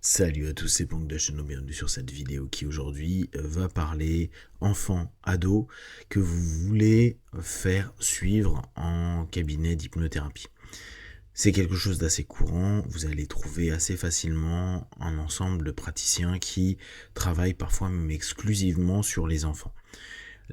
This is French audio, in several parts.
Salut à tous, c'est Ponk de Cheno, bienvenue sur cette vidéo qui aujourd'hui va parler enfants, ados que vous voulez faire suivre en cabinet d'hypnothérapie. C'est quelque chose d'assez courant, vous allez trouver assez facilement un ensemble de praticiens qui travaillent parfois même exclusivement sur les enfants.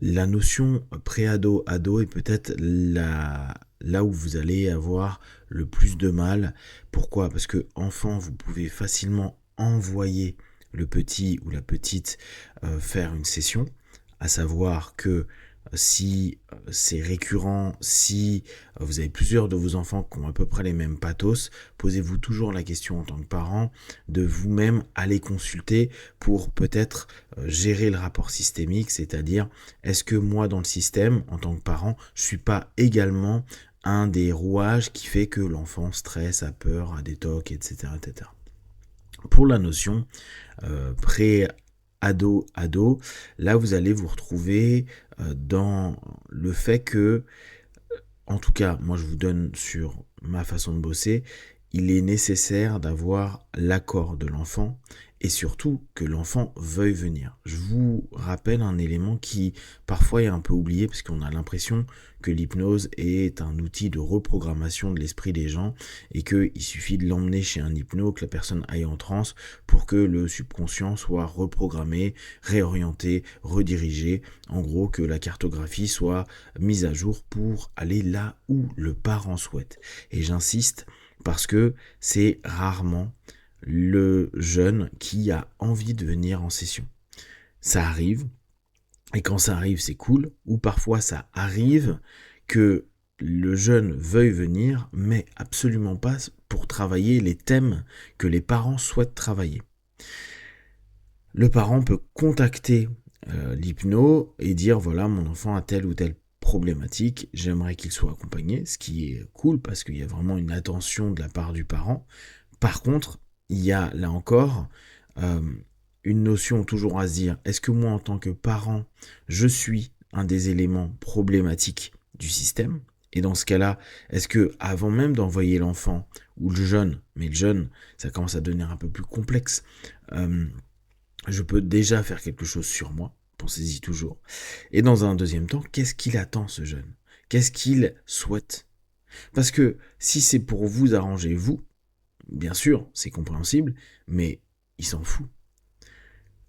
La notion pré-ado, ado est peut-être là où vous allez avoir le plus de mal. Pourquoi ? Parce que enfant, vous pouvez facilement envoyer le petit ou la petite faire une session, à savoir que si c'est récurrent, si vous avez plusieurs de vos enfants qui ont à peu près les mêmes pathos, posez-vous toujours la question en tant que parent de vous-même aller consulter pour peut-être gérer le rapport systémique, c'est-à-dire est-ce que moi dans le système, en tant que parent, je suis pas également un des rouages qui fait que l'enfant stresse, a peur, a des tocs, etc. etc. Pour la notion pré-ado, là vous allez vous retrouver dans le fait que, en tout cas, moi je vous donne sur ma façon de bosser, il est nécessaire d'avoir l'accord de l'enfant et surtout que l'enfant veuille venir. Je vous rappelle un élément qui parfois est un peu oublié parce qu'on a l'impression que l'hypnose est un outil de reprogrammation de l'esprit des gens et qu'il suffit de l'emmener chez un hypno, que la personne aille en transe pour que le subconscient soit reprogrammé, réorienté, redirigé, en gros que la cartographie soit mise à jour pour aller là où le parent souhaite. Et j'insiste parce que c'est rarement le jeune qui a envie de venir en session. Ça arrive, et quand ça arrive, c'est cool, ou parfois ça arrive que le jeune veuille venir, mais absolument pas pour travailler les thèmes que les parents souhaitent travailler. Le parent peut contacter l'hypno et dire voilà, mon enfant a telle ou telle problématique, j'aimerais qu'il soit accompagné, ce qui est cool parce qu'il y a vraiment une attention de la part du parent. Par contre, il y a là encore une notion toujours à se dire, est-ce que moi en tant que parent, je suis un des éléments problématiques du système ? Et dans ce cas-là, est-ce que avant même d'envoyer l'enfant ou le jeune, mais le jeune, ça commence à devenir un peu plus complexe, je peux déjà faire quelque chose sur moi, pensez-y toujours. Et dans un deuxième temps, qu'est-ce qu'il attend ce jeune ? Qu'est-ce qu'il souhaite ? Parce que si c'est pour vous arranger, vous, bien sûr, c'est compréhensible, mais il s'en fout.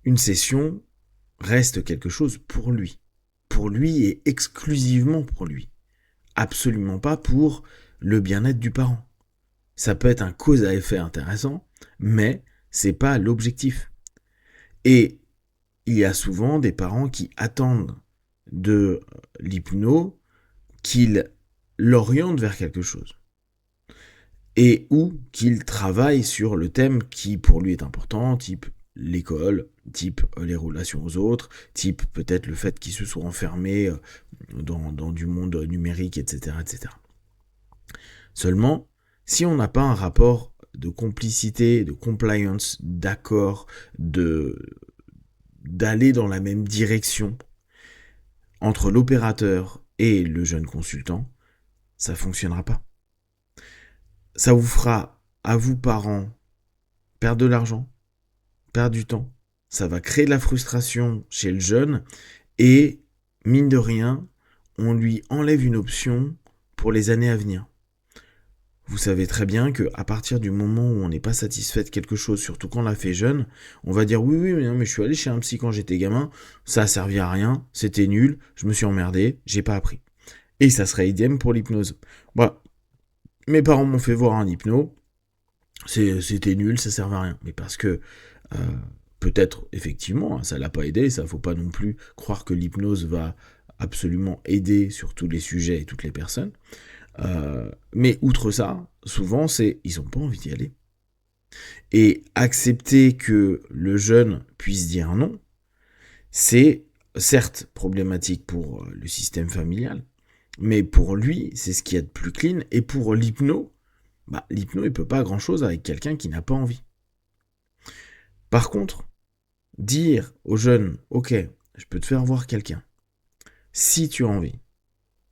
Une session reste quelque chose pour lui et exclusivement pour lui. Absolument pas pour le bien-être du parent. Ça peut être un cause à effet intéressant, mais c'est pas l'objectif. Et il y a souvent des parents qui attendent de l'hypno qu'il l'oriente vers quelque chose. Et ou qu'il travaille sur le thème qui pour lui est important, type l'école, type les relations aux autres, type peut-être le fait qu'il se soit enfermé dans du monde numérique, etc., etc. Seulement, si on n'a pas un rapport de complicité, de compliance, d'accord, d'aller dans la même direction entre l'opérateur et le jeune consultant, ça fonctionnera pas. Ça vous fera, à vous parents, perdre de l'argent, perdre du temps. Ça va créer de la frustration chez le jeune et, mine de rien, on lui enlève une option pour les années à venir. Vous savez très bien qu'à partir du moment où on n'est pas satisfait de quelque chose, surtout quand on l'a fait jeune, on va dire oui, mais non, mais je suis allé chez un psy quand j'étais gamin, ça a servi à rien, c'était nul, je me suis emmerdé, j'ai pas appris. Et ça serait idem pour l'hypnose. Voilà. Mes parents m'ont fait voir un hypno, c'était nul, ça servait à rien. Mais parce que peut-être effectivement, ça l'a pas aidé, ça faut pas non plus croire que l'hypnose va absolument aider sur tous les sujets et toutes les personnes. Mais outre ça, souvent c'est ils n'ont pas envie d'y aller. Et accepter que le jeune puisse dire non, c'est certes problématique pour le système familial, mais pour lui, c'est ce qu'il y a de plus clean. Et pour l'hypno, l'hypno, il peut pas grand-chose avec quelqu'un qui n'a pas envie. Par contre, dire au jeune, ok, je peux te faire voir quelqu'un, si tu as envie,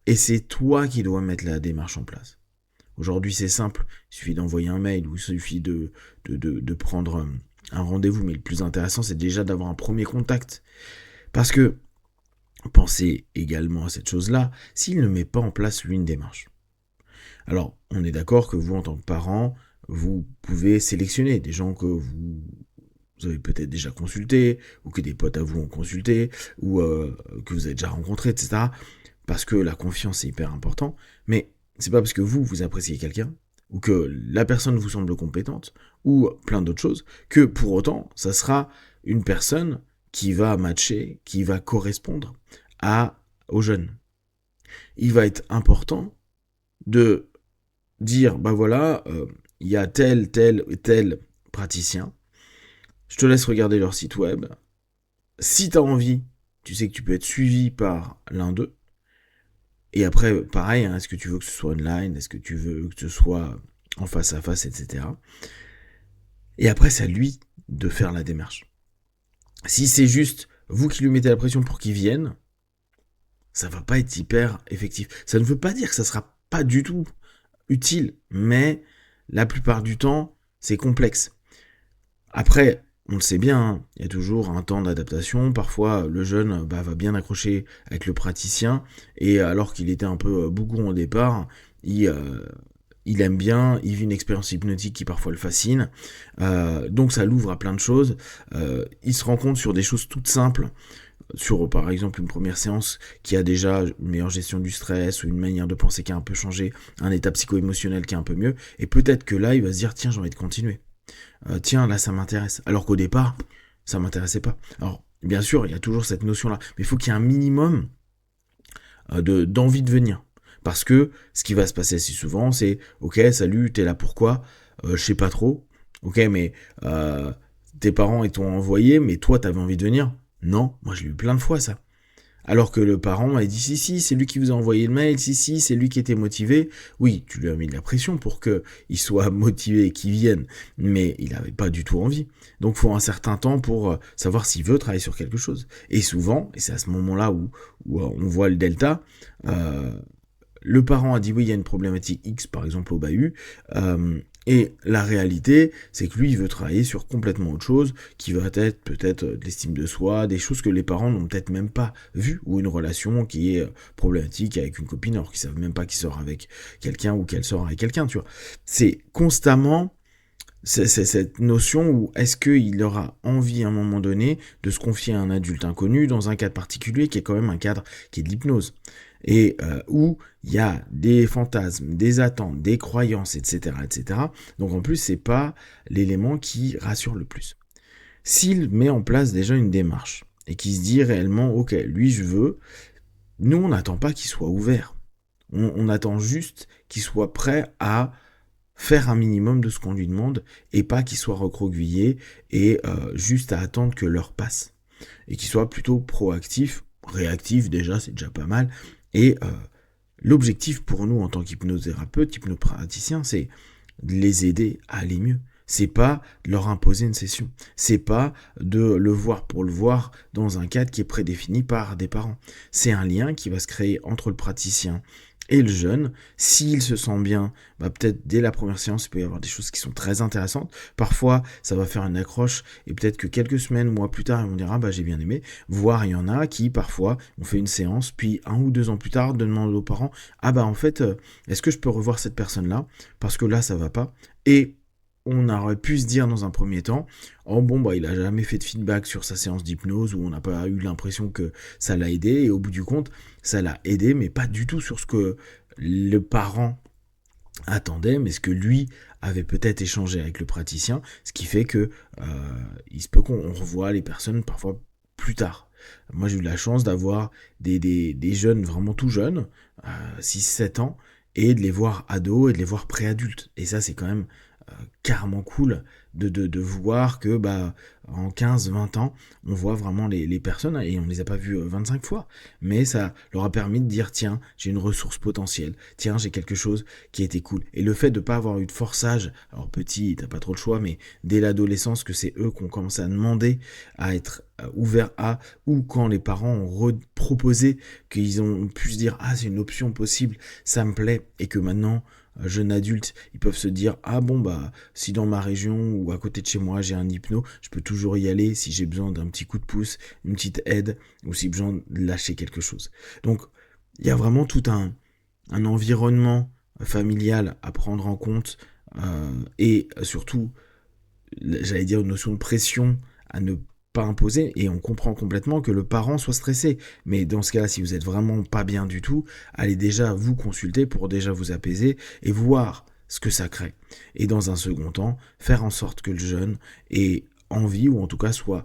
et c'est toi qui dois mettre la démarche en place. Aujourd'hui, c'est simple, il suffit d'envoyer un mail ou il suffit de prendre un rendez-vous, mais le plus intéressant, c'est déjà d'avoir un premier contact. Parce que, pensez également à cette chose-là, s'il ne met pas en place, lui, une démarche. Alors, on est d'accord que vous, en tant que parent, vous pouvez sélectionner des gens que vous avez peut-être déjà consultés, ou que des potes à vous ont consulté, ou que vous avez déjà rencontré, etc. Parce que la confiance est hyper important. Mais c'est pas parce que vous appréciez quelqu'un, ou que la personne vous semble compétente, ou plein d'autres choses, que pour autant, ça sera une personne qui va matcher, qui va correspondre aux jeunes. Il va être important de dire, bah voilà, il y a tel praticien, je te laisse regarder leur site web. Si tu as envie, tu sais que tu peux être suivi par l'un d'eux. Et après, pareil, hein, est-ce que tu veux que ce soit online, est-ce que tu veux que ce soit en face à face, etc. Et après, c'est à lui de faire la démarche. Si c'est juste vous qui lui mettez la pression pour qu'il vienne, ça va pas être hyper effectif. Ça ne veut pas dire que ça sera pas du tout utile, mais la plupart du temps, c'est complexe. Après, on le sait bien, hein, il y a toujours un temps d'adaptation. Parfois, le jeune va bien accrocher avec le praticien, et alors qu'il était un peu bougon au départ, il aime bien, il vit une expérience hypnotique qui parfois le fascine. Donc ça l'ouvre à plein de choses. Il se rend compte sur des choses toutes simples, sur par exemple une première séance qui a déjà une meilleure gestion du stress ou une manière de penser qui a un peu changé, un état psycho-émotionnel qui est un peu mieux, et peut-être que là il va se dire tiens j'ai envie de continuer, tiens là ça m'intéresse, alors qu'au départ ça m'intéressait pas. Alors bien sûr il y a toujours cette notion là, mais il faut qu'il y ait un minimum d'envie de venir, parce que ce qui va se passer assez souvent c'est ok salut t'es là pourquoi, je sais pas trop, ok mais tes parents ils t'ont envoyé mais toi t'avais envie de venir. Non, moi j'ai eu plein de fois ça. Alors que le parent m'a dit si, c'est lui qui vous a envoyé le mail, si, c'est lui qui était motivé. Oui, tu lui as mis de la pression pour qu'il soit motivé et qu'il vienne, mais il n'avait pas du tout envie. Donc il faut un certain temps pour savoir s'il veut travailler sur quelque chose. Et souvent, et c'est à ce moment-là où on voit le delta, le parent a dit oui, il y a une problématique X, par exemple au bahut, et la réalité, c'est que lui, il veut travailler sur complètement autre chose, qui va être peut-être de l'estime de soi, des choses que les parents n'ont peut-être même pas vues, ou une relation qui est problématique avec une copine, alors qu'ils savent même pas qu'il sort avec quelqu'un ou qu'elle sort avec quelqu'un, tu vois. C'est constamment cette notion où est-ce qu'il aura envie à un moment donné de se confier à un adulte inconnu dans un cadre particulier qui est quand même un cadre qui est de l'hypnose, et où il y a des fantasmes, des attentes, des croyances, etc., etc. Donc en plus, c'est pas l'élément qui rassure le plus. S'il met en place déjà une démarche et qu'il se dit réellement, ok, lui je veux, nous on n'attend pas qu'il soit ouvert. On attend juste qu'il soit prêt à faire un minimum de ce qu'on lui demande et pas qu'il soit recroquevillé et juste à attendre que l'heure passe. Et qu'il soit plutôt proactif, réactif déjà, c'est déjà pas mal. Et l'objectif pour nous en tant qu'hypnothérapeute, hypnopraticien, c'est de les aider à aller mieux. C'est pas de leur imposer une session. C'est pas de le voir pour le voir dans un cadre qui est prédéfini par des parents. C'est un lien qui va se créer entre le praticien et le jeune. S'il se sent bien, peut-être dès la première séance, il peut y avoir des choses qui sont très intéressantes. Parfois, ça va faire une accroche et peut-être que quelques semaines, mois plus tard, ils vont dire j'ai bien aimé. Voire il y en a qui, parfois, ont fait une séance, puis 1 ou 2 ans plus tard, demandent aux parents en fait, est-ce que je peux revoir cette personne-là? Parce que là, ça va pas. Et on aurait pu se dire dans un premier temps, il a jamais fait de feedback sur sa séance d'hypnose, ou on n'a pas eu l'impression que ça l'a aidé, et au bout du compte, ça l'a aidé, mais pas du tout sur ce que le parent attendait, mais ce que lui avait peut-être échangé avec le praticien, ce qui fait que il se peut qu'on revoie les personnes parfois plus tard. Moi j'ai eu la chance d'avoir des jeunes vraiment tout jeunes, 6-7 ans, et de les voir ados et de les voir préadultes. Et ça c'est quand même carrément cool de voir que en 15-20 ans, on voit vraiment les personnes, et on ne les a pas vues 25 fois, mais ça leur a permis de dire tiens, j'ai une ressource potentielle, tiens, j'ai quelque chose qui était cool. Et le fait de ne pas avoir eu de forçage, alors petit, t'as pas trop le choix, mais dès l'adolescence, que c'est eux qui ont commencé à demander à être ouverts à, ou quand les parents ont proposé, qu'ils ont pu se dire c'est une option possible, ça me plaît, et que maintenant jeunes adultes, ils peuvent se dire « Ah bon, bah, si dans ma région ou à côté de chez moi, j'ai un hypno, je peux toujours y aller si j'ai besoin d'un petit coup de pouce, une petite aide, ou si j'ai besoin de lâcher quelque chose. » Donc, il y a vraiment tout un environnement familial à prendre en compte et surtout, j'allais dire, une notion de pression à ne pas imposer, et on comprend complètement que le parent soit stressé. Mais dans ce cas-là, si vous êtes vraiment pas bien du tout, allez déjà vous consulter pour déjà vous apaiser et voir ce que ça crée. Et dans un second temps, faire en sorte que le jeune ait envie, ou en tout cas soit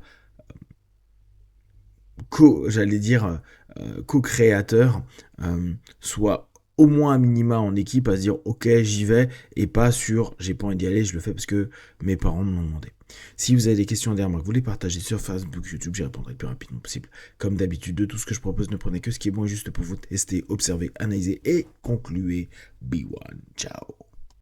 j'allais dire, co-créateur, soit au moins à minima en équipe à se dire ok j'y vais, et pas sur j'ai pas envie d'y aller, je le fais parce que mes parents me l'ont demandé. Si vous avez des questions derrière moi que vous les partagez sur Facebook, YouTube, j'y répondrai le plus rapidement possible. Comme d'habitude, de tout ce que je propose, ne prenez que ce qui est bon et juste pour vous tester, observer, analyser et concluer. Be one. Ciao.